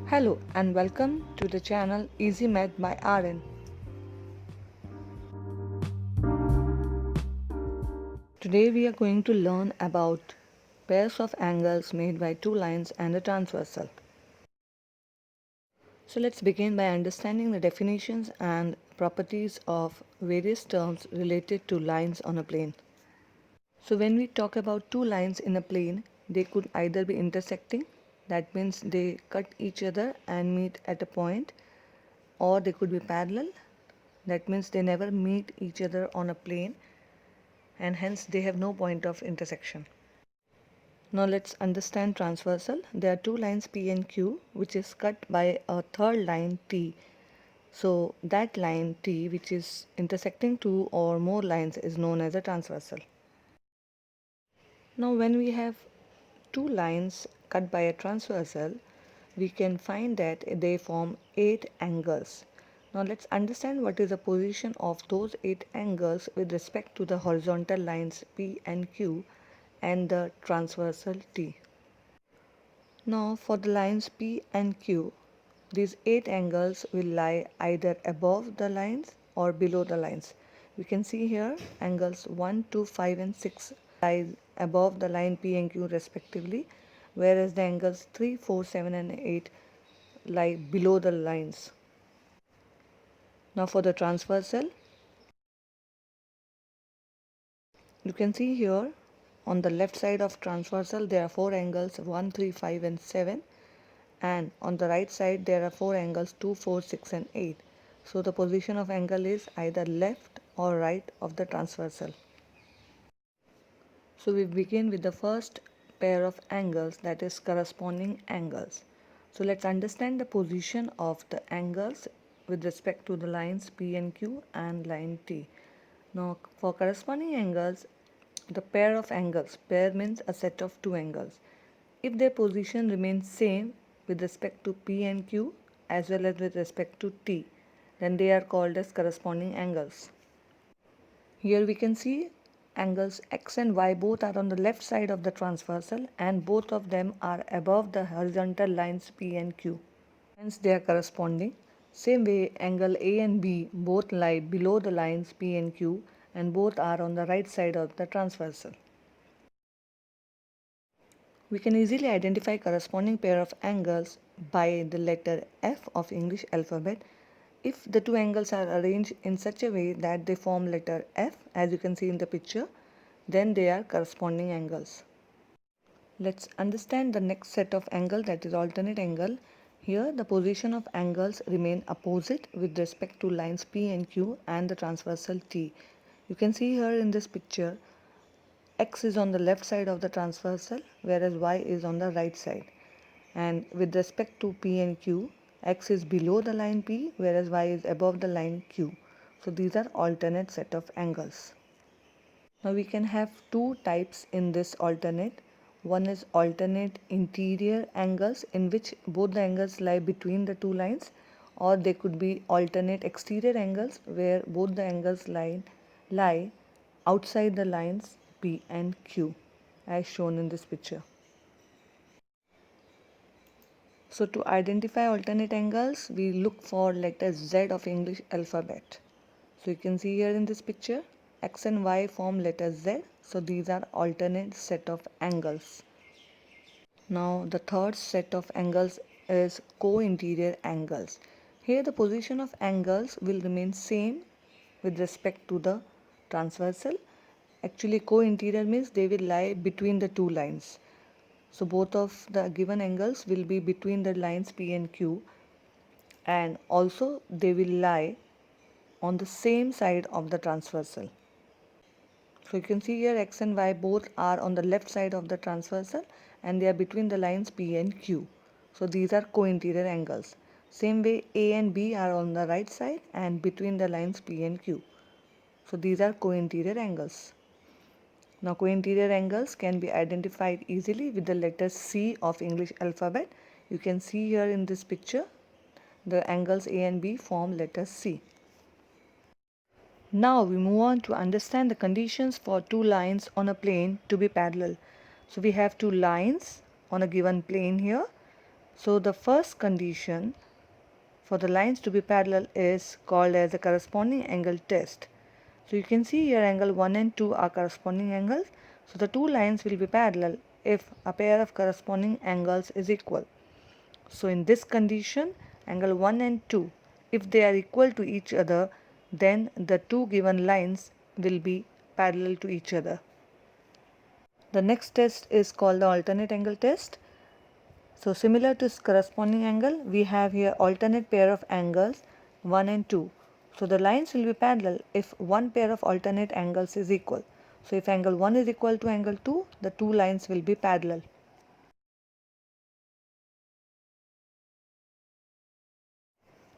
Hello and welcome to the channel Easy Math by RN. Today we are going to learn about pairs of angles made by two lines and a transversal. So let's begin by understanding the definitions and properties of various terms related to lines on a plane. So when we talk about two lines in a plane, they could either be intersecting, that means they cut each other and meet at a point, or they could be parallel, that means they never meet each other on a plane and hence they have no point of intersection. Now let's understand transversal. There are two lines P and Q which is cut by a third line T. So that line T which is intersecting two or more lines is known as a transversal. Now when we have two lines cut by a transversal, we can find that they form 8 angles. Now let's understand what is the position of those 8 angles with respect to the horizontal lines P and Q and the transversal T. Now for the lines P and Q, these 8 angles will lie either above the lines or below the lines. We can see here angles 1, 2, 5 and 6 lie above the line P and Q respectively, whereas the angles 3, 4, 7 and 8 lie below the lines. Now for the transversal, you can see here on the left side of transversal there are 4 angles 1, 3, 5 and 7, and on the right side there are 4 angles 2, 4, 6 and 8. So the position of angle is either left or right of the transversal. So we begin with the first pair of angles, that is corresponding angles. So let's understand the position of the angles with respect to the lines P and Q and line T. Now for corresponding angles, the pair of angles, pair means a set of two angles, if their position remains same with respect to P and Q as well as with respect to T, then they are called as corresponding angles. Here we can see angles X and Y both are on the left side of the transversal and both of them are above the horizontal lines P and Q. Hence they are corresponding. Same way angle A and B both lie below the lines P and Q and both are on the right side of the transversal. We can easily identify corresponding pair of angles by the letter F of English alphabet. If the two angles are arranged in such a way that they form letter F, as you can see in the picture, then they are corresponding angles. Let's understand the next set of angle, that is alternate angle. Here the position of angles remain opposite with respect to lines P and Q and the transversal T. You can see here in this picture X is on the left side of the transversal whereas Y is on the right side, and with respect to P and Q, X is below the line P whereas Y is above the line Q. So these are alternate set of angles. Now we can have two types in this alternate. One is alternate interior angles in which both the angles lie between the two lines, or they could be alternate exterior angles where both the angles lie outside the lines P and Q as shown in this picture. So to identify alternate angles, we look for letter Z of English alphabet. So you can see here in this picture, X and Y form letter Z. So these are alternate set of angles. Now the third set of angles is co-interior angles. Here the position of angles will remain same with respect to the transversal. Actually co-interior means they will lie between the two lines. So both of the given angles will be between the lines P and Q, and also they will lie on the same side of the transversal. So you can see here X and Y both are on the left side of the transversal and they are between the lines P and Q. So these are co-interior angles. Same way A and B are on the right side and between the lines P and Q. So these are co-interior angles. Now co-interior angles can be identified easily with the letter C of English alphabet. You can see here in this picture the angles A and B form letter C. Now we move on to understand the conditions for two lines on a plane to be parallel. So we have two lines on a given plane here. So the first condition for the lines to be parallel is called as a corresponding angle test. So you can see here angle 1 and 2 are corresponding angles. So the two lines will be parallel if a pair of corresponding angles is equal. So in this condition, angle 1 and 2, if they are equal to each other, then the two given lines will be parallel to each other. The next test is called the alternate angle test. So similar to corresponding angle, we have here alternate pair of angles 1 and 2. So the lines will be parallel if one pair of alternate angles is equal. So if angle 1 is equal to angle 2, the two lines will be parallel.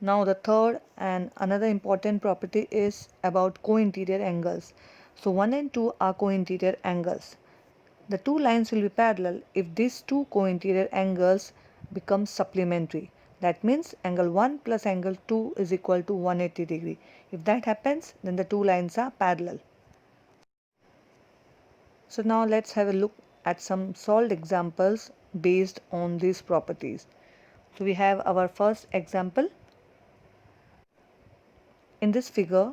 Now the third and another important property is about co-interior angles. So 1 and 2 are co-interior angles. The two lines will be parallel if these two co-interior angles become supplementary. That means angle 1 plus angle 2 is equal to 180 degree. If that happens, then the two lines are parallel. So now let's have a look at some solved examples based on these properties. So we have our first example. In this figure,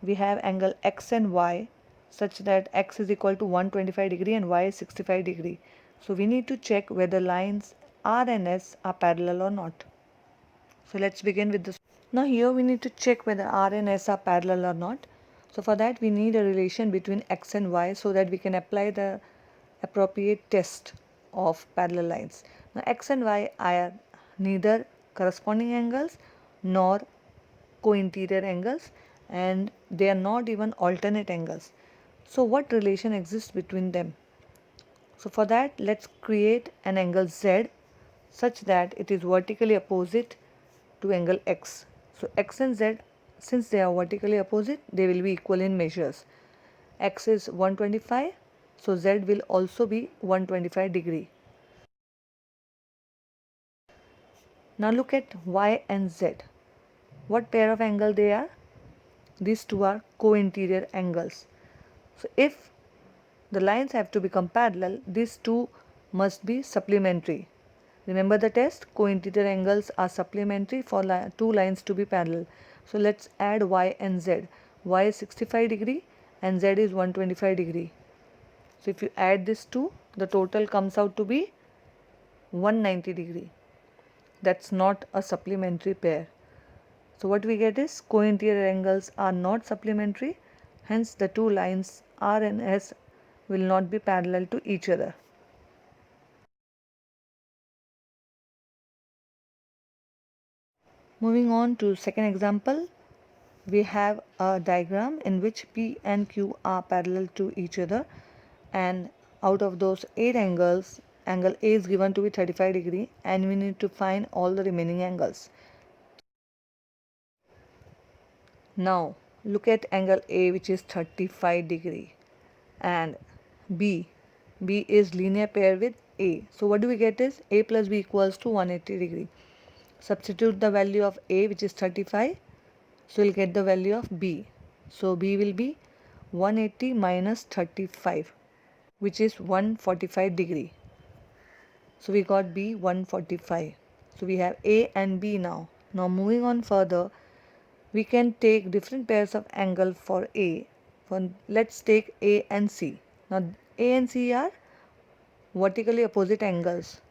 we have angle x and y such that x is equal to 125 degree and y is 65 degree. So we need to check whether lines R and S are parallel or not. So let's begin with this. Now here we need to check whether R and S are parallel or not. So for that we need a relation between x and y so that we can apply the appropriate test of parallel lines. Now x and y are neither corresponding angles nor co-interior angles, and they are not even alternate angles. So what relation exists between them? So for that, let's create an angle Z such that it is vertically opposite to angle X. So X and Z, since they are vertically opposite, they will be equal in measures. X is 125, so Z will also be 125 degree. Now look at Y and Z. What pair of angle they are? These two are co-interior angles. So if the lines have to become parallel, these two must be supplementary. Remember the test, co-interior angles are supplementary for two lines to be parallel. So let's add y and z. Y is 65 degree and z is 125 degree. So if you add these two, the total comes out to be 190 degree. That's not a supplementary pair. So what we get is co-interior angles are not supplementary, hence the two lines R and S will not be parallel to each other. Moving on to second example, we have a diagram in which P and Q are parallel to each other, and out of those 8 angles, angle A is given to be 35 degree and we need to find all the remaining angles. Now look at angle A, which is 35 degree, and B is linear pair with A. So what do we get is A plus B equals to 180 degree. Substitute the value of A, which is 35, so we'll get the value of B. So B will be 180 minus 35, which is 145 degree. So we got B 145. So we have A and B now. Now moving on further, we can take different pairs of angle for A. Let's take A and C. Now A and C are vertically opposite angles,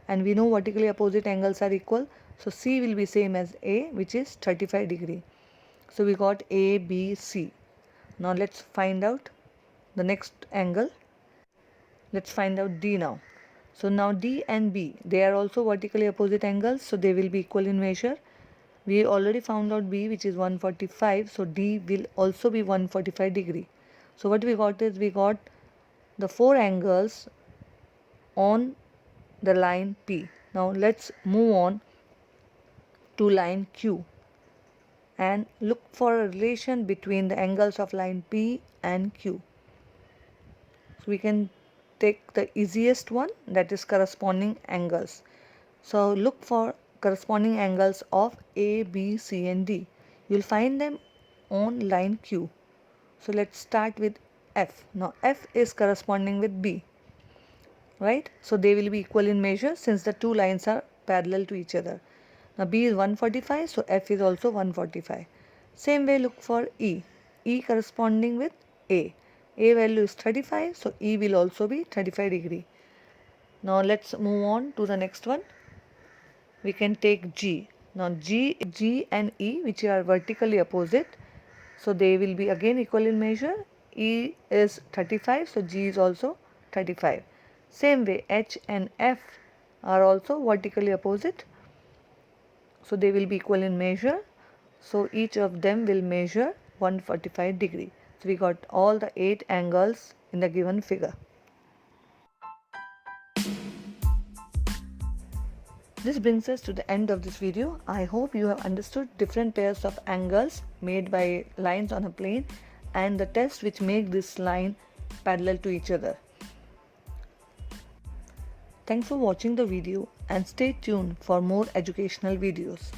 and we know vertically opposite angles are equal. So C will be same as A, which is 35 degree. So we got A, B, C. Now let's find out the next angle. Let's find out D now. So now D and B, they are also vertically opposite angles, so they will be equal in measure. We already found out B, which is 145, so D will also be 145 degree. So what we got is we got the 4 angles on the line P. Now let's move on to line Q and look for a relation between the angles of line P and Q. So we can take the easiest one, that is corresponding angles. So look for corresponding angles of A, B, C and D. You will find them on line Q. So let's start with F. Now F is corresponding with B. right? So they will be equal in measure since the two lines are parallel to each other. Now B is 145, so F is also 145. Same way look for E. E corresponding with A. A value is 35, so E will also be 35 degree. Now let's move on to the next one. We can take G. Now G and E, which are vertically opposite, so they will be again equal in measure. E is 35, so G is also 35. Same way H and F are also vertically opposite, so they will be equal in measure. So each of them will measure 145 degree. So we got all the 8 angles in the given figure. This brings us to the end of this video. I hope you have understood different pairs of angles made by lines on a plane and the tests which make this line parallel to each other. Thanks for watching the video and stay tuned for more educational videos.